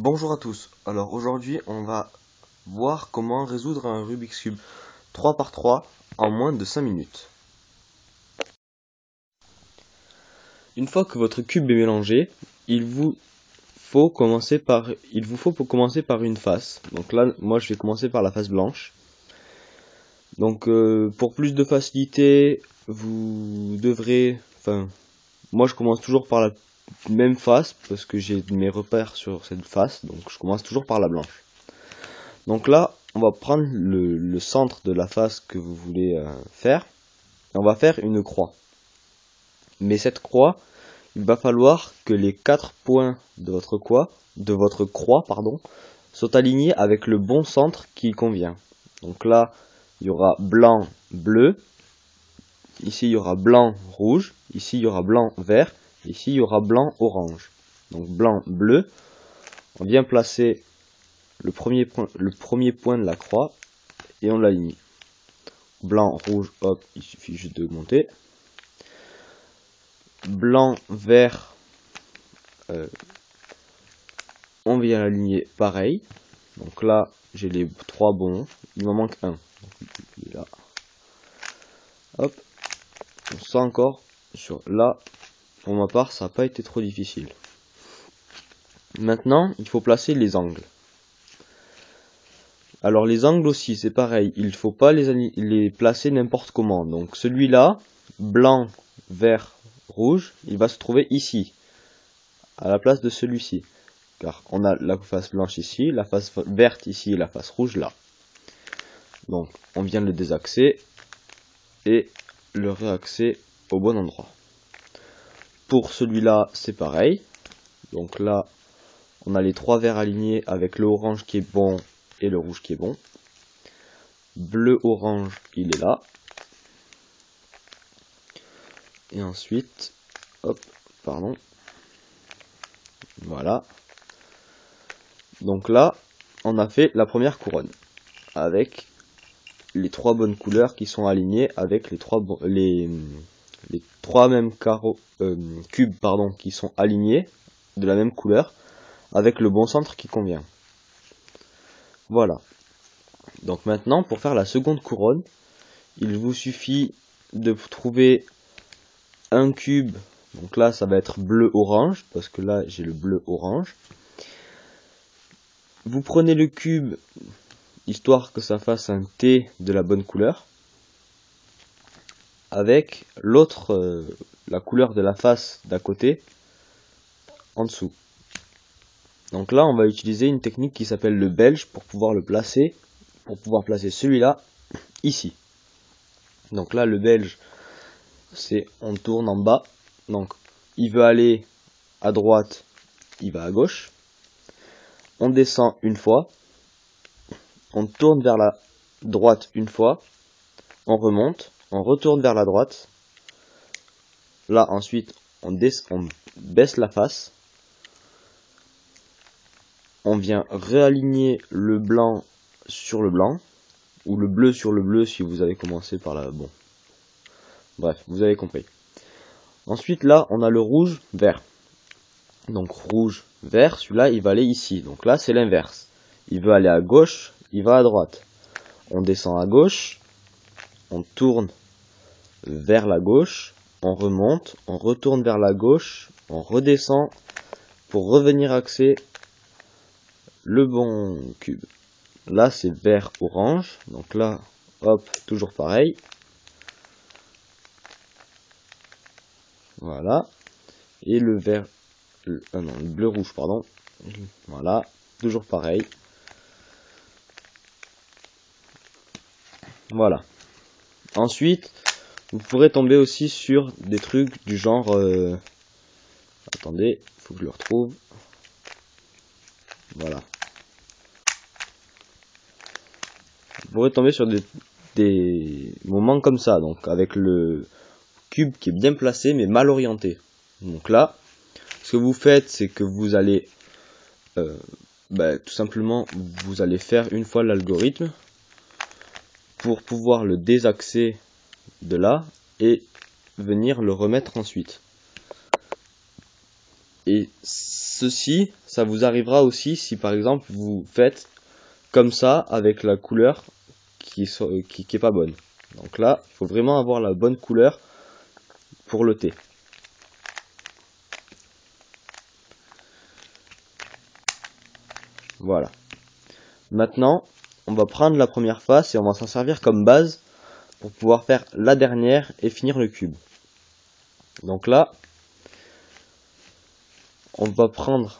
Bonjour à tous, alors aujourd'hui on va voir comment résoudre un Rubik's Cube 3 par 3 en moins de 5 minutes. Une fois que votre cube est mélangé, il vous faut commencer par une face. Donc là, moi je vais commencer par la face blanche. Donc pour plus de facilité, vous devrez... moi je commence toujours par la même face parce que j'ai mes repères sur cette face, donc je commence toujours par la blanche. Donc là, on va prendre le centre de la face que vous voulez faire, et on va faire une croix. Mais cette croix, il va falloir que les 4 points de votre croix, soient alignés avec le bon centre qui convient. Donc là, il y aura blanc, bleu, ici il y aura blanc, rouge, ici il y aura blanc, vert, ici il y aura blanc, orange. Donc blanc, bleu, on vient placer le premier point de la croix et on l'aligne. Blanc, rouge, hop, il suffit juste de monter. Blanc, vert, on vient l'aligner pareil. Donc là, j'ai les 3 bons, il m'en manque un. Donc, il est là. Hop, on sent encore sur là. Pour ma part, ça n'a pas été trop difficile. Maintenant, il faut placer les angles. Alors les angles aussi, c'est pareil, il ne faut pas les placer n'importe comment. Donc celui-là, blanc, vert, rouge, il va se trouver ici, à la place de celui-ci. Car on a la face blanche ici, la face verte ici et la face rouge là. Donc on vient le désaxer et le réaxer au bon endroit. Pour celui-là, c'est pareil. Donc là, on a les 3 verts alignés avec le orange qui est bon et le rouge qui est bon. Bleu, orange, il est là. Et ensuite, hop, pardon. Voilà. Donc là, on a fait la première couronne avec les 3 bonnes couleurs qui sont alignées avec les 3 mêmes cubes qui sont alignés de la même couleur avec le bon centre qui convient. Voilà. Donc maintenant, pour faire la seconde couronne, il vous suffit de trouver un cube. Donc là, ça va être bleu-orange, parce que là, j'ai le bleu-orange. Vous prenez le cube, histoire que ça fasse un T de la bonne couleur, avec l'autre, la couleur de la face d'à côté, en dessous. Donc là, on va utiliser une technique qui s'appelle le belge pour pouvoir placer celui-là ici. Donc là, le belge, c'est on tourne en bas. Donc, il veut aller à droite, il va à gauche. On descend une fois. On tourne vers la droite une fois. On remonte. On retourne vers la droite. Là, ensuite, on baisse la face. On vient réaligner le blanc sur le blanc. Ou le bleu sur le bleu si vous avez commencé par là. Bon. Bref, vous avez compris. Ensuite, là, on a le rouge, vert. Donc, rouge, vert, celui-là, il va aller ici. Donc là, c'est l'inverse. Il veut aller à gauche, il va à droite. On descend à gauche, on tourne vers la gauche, on remonte, on retourne vers la gauche, on redescend pour revenir axer le bon cube. Là, c'est vert-orange. Donc là, hop, toujours pareil. Voilà. Et le vert... le bleu-rouge, pardon. Voilà, toujours pareil. Voilà. Ensuite, vous pourrez tomber aussi sur des trucs du genre... attendez, faut que je le retrouve. Voilà. Vous pourrez tomber sur des moments comme ça, donc avec le cube qui est bien placé mais mal orienté. Donc là, ce que vous faites, c'est que vous allez tout simplement, vous allez faire une fois l'algorithme pour pouvoir le désaxer de là et venir le remettre ensuite. Et ceci, ça vous arrivera aussi si par exemple vous faites comme ça avec la couleur qui est pas bonne. Donc là, il faut vraiment avoir la bonne couleur pour le thé. Voilà. Maintenant, on va prendre la première face et on va s'en servir comme base pour pouvoir faire la dernière et finir le cube. Donc là, on va prendre,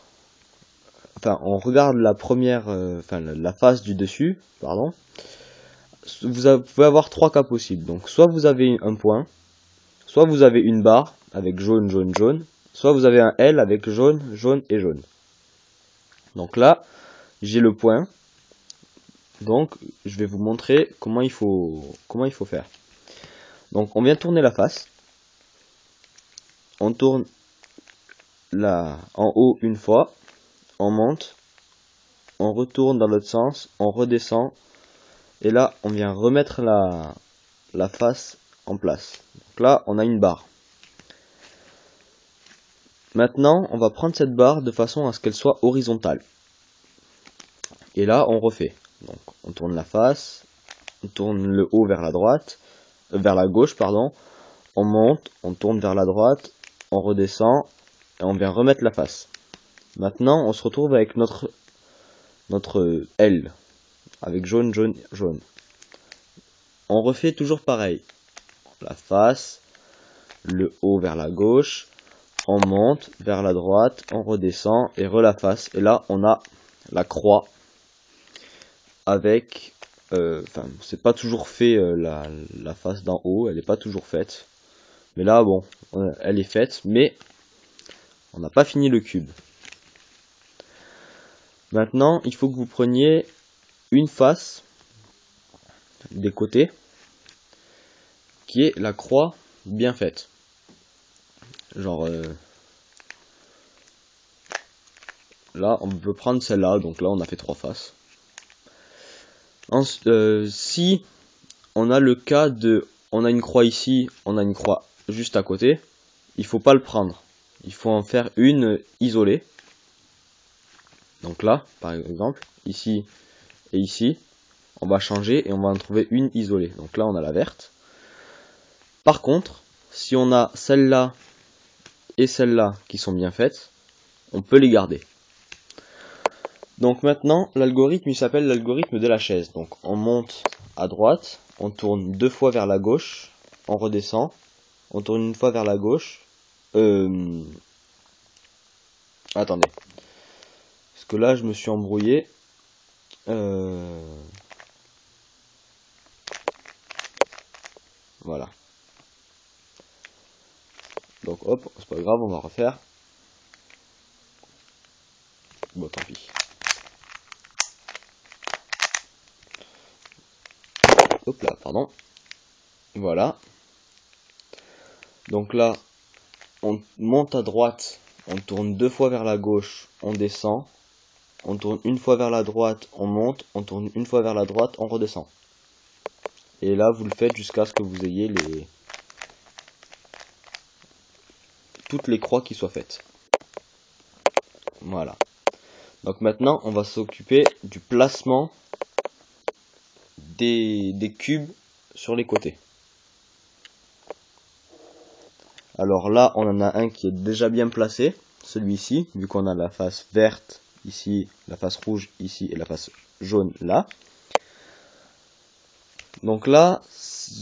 enfin, on regarde la première, la face du dessus, pardon. Vous pouvez avoir trois cas possibles. Donc, soit vous avez un point, soit vous avez une barre avec jaune, jaune, jaune, soit vous avez un L avec jaune, jaune et jaune. Donc là, j'ai le point. Donc, je vais vous montrer comment il faut faire. Donc, on vient tourner la face. On tourne là en haut une fois, on monte, on retourne dans l'autre sens, on redescend, et là, on vient remettre la face en place. Donc là, on a une barre. Maintenant, on va prendre cette barre de façon à ce qu'elle soit horizontale. Et là, on refait. Donc, on tourne la face, on tourne le haut vers la droite, vers la gauche, pardon. On monte, on tourne vers la droite, on redescend, et on vient remettre la face. Maintenant, on se retrouve avec notre L, avec jaune, jaune, jaune. On refait toujours pareil. La face, le haut vers la gauche, on monte vers la droite, on redescend et la face. Et là, on a la croix avec, c'est pas toujours fait la face d'en haut, elle est pas toujours faite. Mais là, bon, elle est faite, mais on n'a pas fini le cube. Maintenant, il faut que vous preniez une face des côtés qui est la croix bien faite. Genre, là, on peut prendre celle-là, donc là, on a fait trois faces. Si on a le cas de, on a une croix ici, on a une croix juste à côté, il faut pas le prendre. Il faut en faire une isolée. Donc là, par exemple, ici et ici, on va changer et on va en trouver une isolée. Donc là, on a la verte. Par contre, si on a celle-là et celle-là qui sont bien faites, on peut les garder. Donc maintenant, l'algorithme, il s'appelle l'algorithme de la chaise. Donc on monte à droite, on tourne deux fois vers la gauche, on redescend, on tourne une fois vers la gauche. Attendez. Parce que là, je me suis embrouillé. Voilà. Donc hop, c'est pas grave, on va refaire. Bon, tant pis. Hop là, pardon. Voilà. Donc là, on monte à droite, on tourne deux fois vers la gauche, on descend. On tourne une fois vers la droite, on monte. On tourne une fois vers la droite, on redescend. Et là, vous le faites jusqu'à ce que vous ayez toutes les croix qui soient faites. Voilà. Donc maintenant, on va s'occuper du placement des cubes sur les côtés. Alors là, on en a un qui est déjà bien placé, celui-ci, vu qu'on a la face verte ici, la face rouge ici et la face jaune là. Donc là,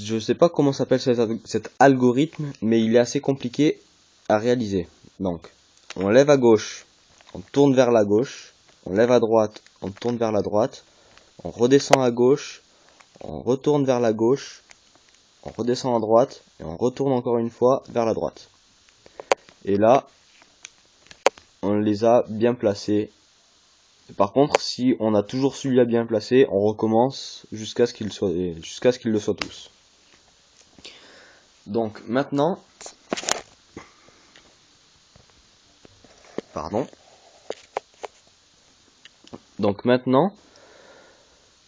je ne sais pas comment s'appelle cet algorithme, mais il est assez compliqué à réaliser. Donc, on lève à gauche, on tourne vers la gauche, on lève à droite, on tourne vers la droite, on redescend à gauche, on retourne vers la gauche, on redescend à droite, et on retourne encore une fois vers la droite. Et là, on les a bien placés. Par contre, si on a toujours celui-là bien placé, on recommence jusqu'à ce qu'ils le soient tous. Donc maintenant, Donc maintenant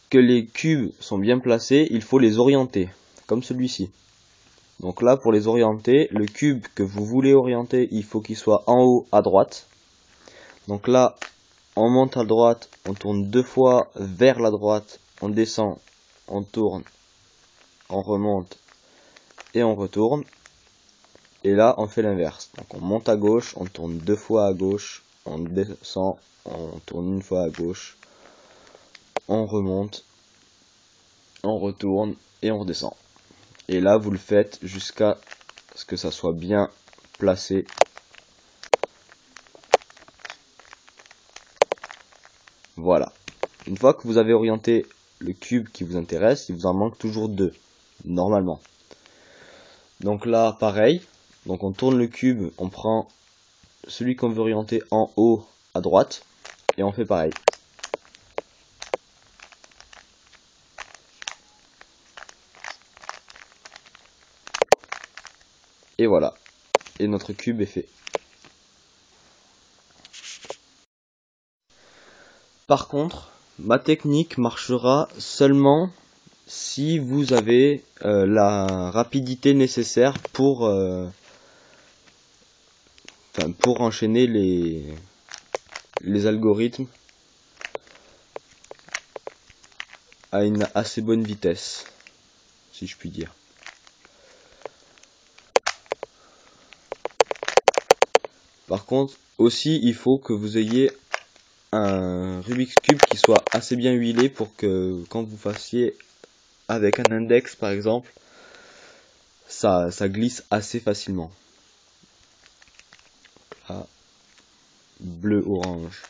que les cubes sont bien placés, il faut les orienter, comme celui-ci. Donc là, pour les orienter, le cube que vous voulez orienter, il faut qu'il soit en haut à droite. Donc là, on monte à droite, on tourne 2 fois vers la droite, on descend, on tourne, on remonte et on retourne. Et là on fait l'inverse, donc on monte à gauche, on tourne 2 fois à gauche, on descend, on tourne 1 fois à gauche, on remonte, on retourne et on redescend. Et là vous le faites jusqu'à ce que ça soit bien placé. Voilà. Une fois que vous avez orienté le cube qui vous intéresse, il vous en manque toujours 2, normalement. Donc là, pareil. Donc on tourne le cube, on prend celui qu'on veut orienter en haut à droite, et on fait pareil. Et voilà. Et notre cube est fait. Par contre, ma technique marchera seulement si vous avez la rapidité nécessaire pour enchaîner les algorithmes à une assez bonne vitesse, si je puis dire. Par contre, aussi, il faut que vous ayez un Rubik's Cube qui soit assez bien huilé pour que quand vous fassiez avec un index par exemple, ça glisse assez facilement. Là, bleu, orange.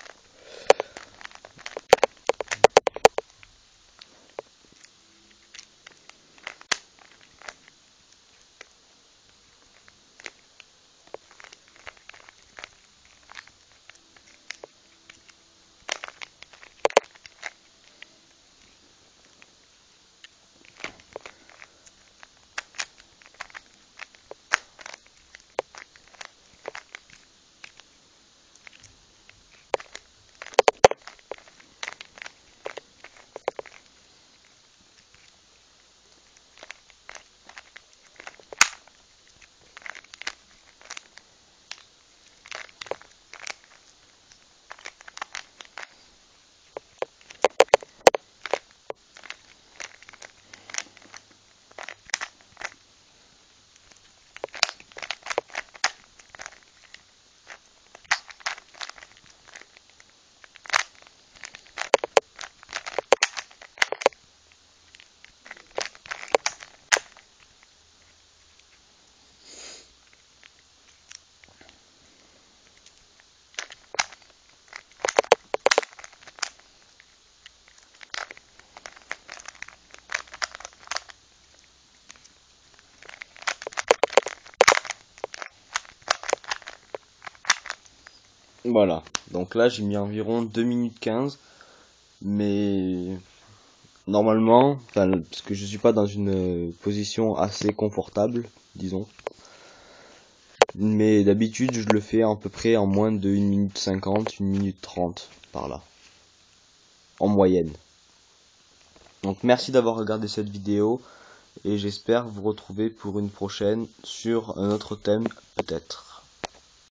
Voilà, donc là j'ai mis environ 2 minutes 15, mais normalement, parce que je suis pas dans une position assez confortable, disons, mais d'habitude je le fais à peu près en moins de 1 minute 50, 1 minute 30 par là, en moyenne. Donc merci d'avoir regardé cette vidéo et j'espère vous retrouver pour une prochaine sur un autre thème peut-être.